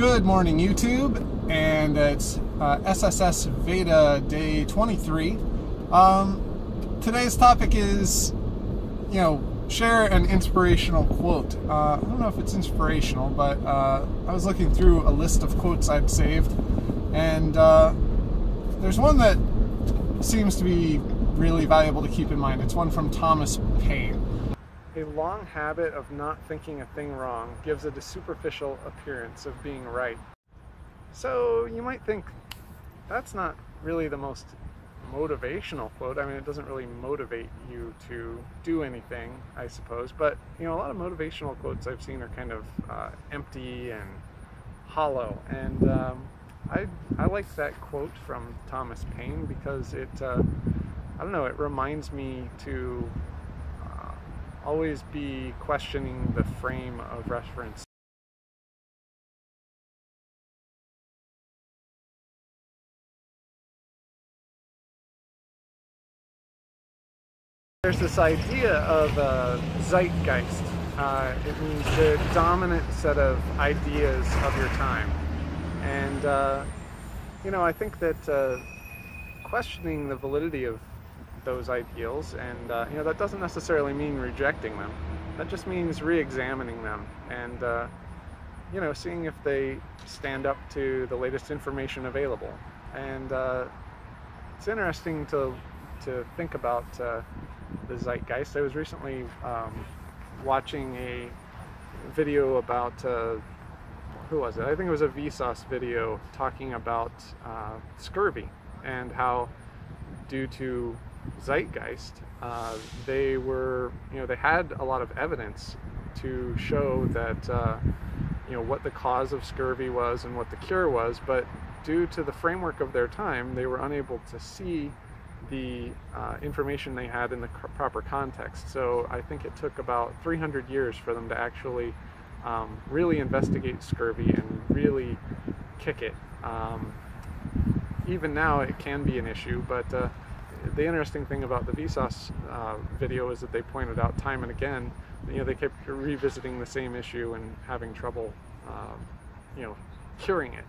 Good morning, YouTube, and it's SSSVEDA day 23. Today's topic is, share an inspirational quote. I don't know if it's inspirational, but I was looking through a list of quotes I'd saved, and there's one that seems to be really valuable to keep in mind. It's one from Thomas Paine. A long habit of not thinking a thing wrong gives it a superficial appearance of being right. So you might think that's not really the most motivational quote. I mean, it doesn't really motivate you to do anything, I suppose. But, a lot of motivational quotes I've seen are kind of empty and hollow. And I like that quote from Thomas Paine because it, I don't know, it reminds me to always be questioning the frame of reference. There's this idea of zeitgeist. It means the dominant set of ideas of your time. And, I think that questioning the validity of those ideals, and that doesn't necessarily mean rejecting them. That just means re-examining them and seeing if they stand up to the latest information available. And it's interesting to think about the zeitgeist. I was recently watching a video about who was it? I think it was a Vsauce video talking about scurvy and how, due to zeitgeist, they had a lot of evidence to show that what the cause of scurvy was and what the cure was, but due to the framework of their time, they were unable to see the information they had in the proper context. So I think it took about 300 years for them to actually really investigate scurvy and really kick it. Even now it can be an issue, but the interesting thing about the Vsauce video is that they pointed out time and again, they kept revisiting the same issue and having trouble, curing it.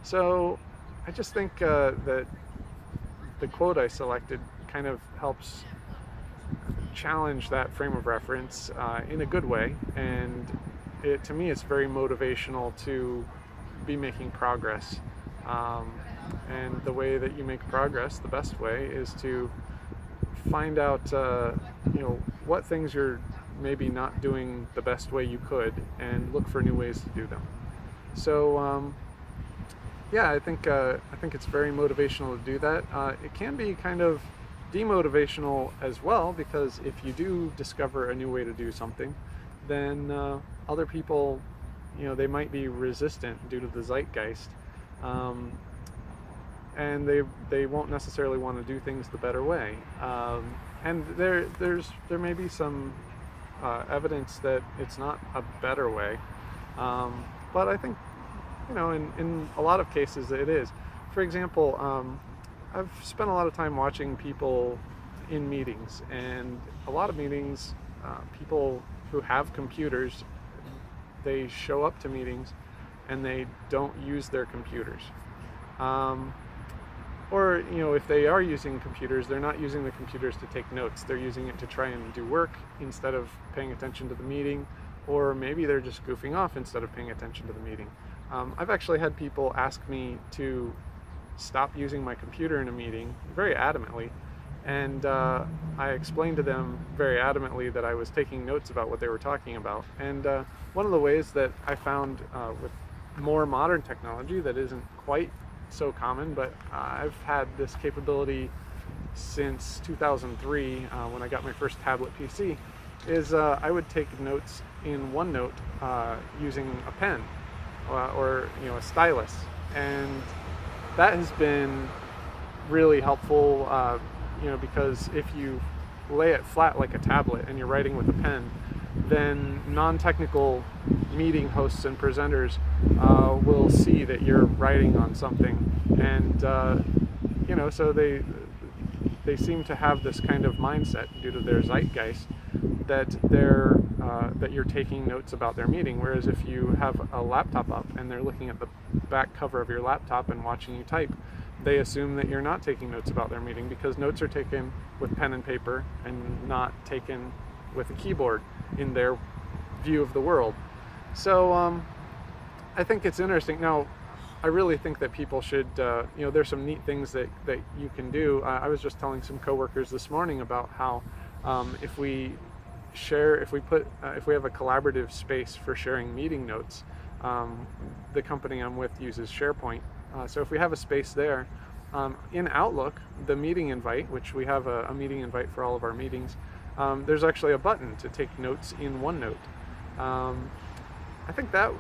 So I just think that the quote I selected kind of helps challenge that frame of reference in a good way, and to me it's very motivational to be making progress. And the way that you make progress, the best way, is to find out, what things you're maybe not doing the best way you could, and look for new ways to do them. So, yeah, I think it's very motivational to do that. It can be kind of demotivational as well, because if you do discover a new way to do something, then other people, they might be resistant due to the zeitgeist. And they won't necessarily want to do things the better way. And there may be some evidence that it's not a better way, but I think in a lot of cases it is. For example, I've spent a lot of time watching people in meetings, and a lot of meetings, people who have computers, they show up to meetings and they don't use their computers. Or, if they are using computers, they're not using the computers to take notes. They're using it to try and do work instead of paying attention to the meeting, or maybe they're just goofing off instead of paying attention to the meeting. I've actually had people ask me to stop using my computer in a meeting very adamantly, and I explained to them very adamantly that I was taking notes about what they were talking about. And one of the ways that I found with more modern technology that isn't quite so common, but I've had this capability since 2003 when I got my first tablet PC, is I would take notes in OneNote using a pen or a stylus, and that has been really helpful, because if you lay it flat like a tablet and you're writing with a pen, then non-technical meeting hosts and presenters will see that you're writing on something, and so they seem to have this kind of mindset due to their zeitgeist that that you're taking notes about their meeting. Whereas if you have a laptop up and they're looking at the back cover of your laptop and watching you type, they assume that you're not taking notes about their meeting, because notes are taken with pen and paper and not taken with a keyboard in their view of the world. So I think it's interesting. Now, I really think that people should, you know, there's some neat things that you can do. I was just telling some coworkers this morning about how if we have a collaborative space for sharing meeting notes, the company I'm with uses SharePoint. So if we have a space there, in Outlook, the meeting invite, which we have a meeting invite for all of our meetings, there's actually a button to take notes in OneNote. I think that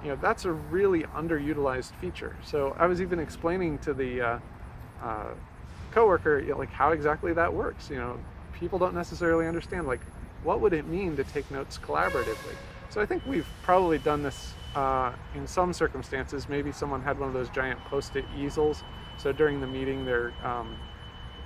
you know, that's a really underutilized feature. So I was even explaining to the coworker, you know, like how exactly that works. You know, people don't necessarily understand, like, what would it mean to take notes collaboratively. So I think we've probably done this in some circumstances. Maybe someone had one of those giant post-it easels, so during the meeting they're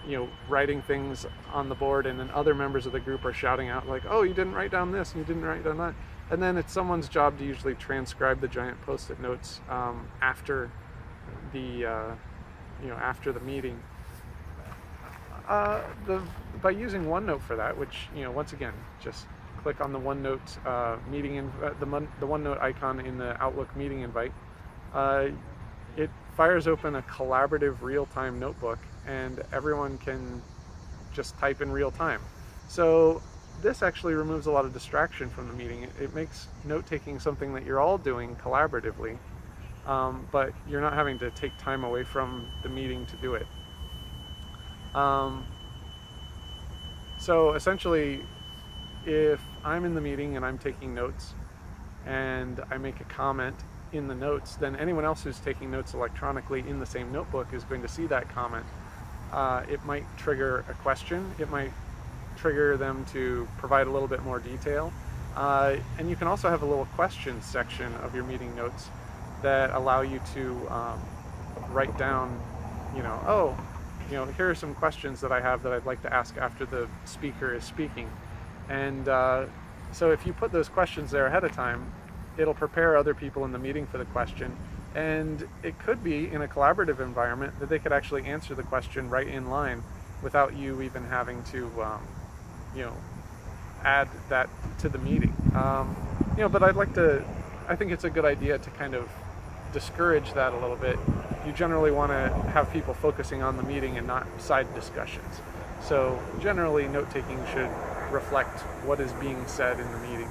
you know, writing things on the board, and then other members of the group are shouting out like, oh, you didn't write down this and you didn't write down that. And then it's someone's job to usually transcribe the giant post-it notes after the you know, after the meeting. By using OneNote for that, which, you know, once again, just click on the OneNote the OneNote icon in the Outlook meeting invite. It fires open a collaborative real-time notebook, and everyone can just type in real time. So this actually removes a lot of distraction from the meeting. It makes note-taking something that you're all doing collaboratively, but you're not having to take time away from the meeting to do it. So essentially, if I'm in the meeting and I'm taking notes and I make a comment in the notes, then anyone else who's taking notes electronically in the same notebook is going to see that comment. It might trigger a question. It might trigger them to provide a little bit more detail. And you can also have a little question section of your meeting notes that allow you to write down, you know, oh, you know, here are some questions that I have that I'd like to ask after the speaker is speaking. And so if you put those questions there ahead of time, it'll prepare other people in the meeting for the question. And it could be in a collaborative environment that they could actually answer the question right in line without you even having to, you know, add that to the meeting. You know, but I think it's a good idea to kind of discourage that a little bit. You generally want to have people focusing on the meeting and not side discussions. So generally, note-taking should reflect what is being said in the meeting.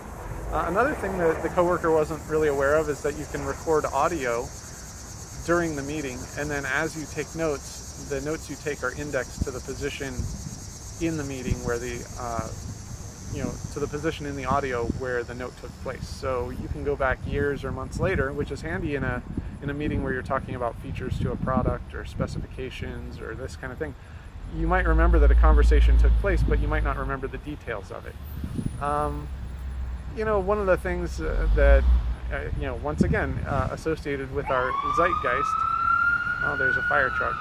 Another thing that the coworker wasn't really aware of is that you can record audio during the meeting, and then as you take notes, the notes you take are indexed to the position in the meeting where the, you know, to the position in the audio where the note took place. So you can go back years or months later, which is handy in a meeting where you're talking about features to a product or specifications or this kind of thing. You might remember that a conversation took place, but you might not remember the details of it. You know, one of the things that, you know, once again, associated with our zeitgeist, oh, there's a fire truck.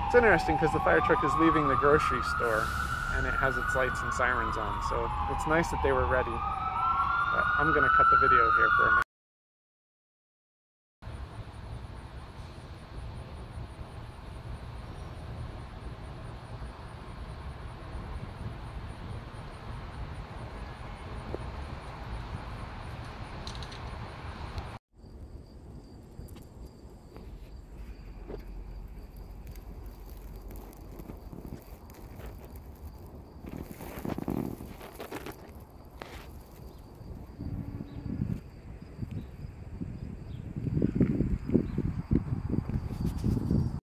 It's interesting because the fire truck is leaving the grocery store and it has its lights and sirens on, so it's nice that they were ready. But I'm going to cut the video here for a minute.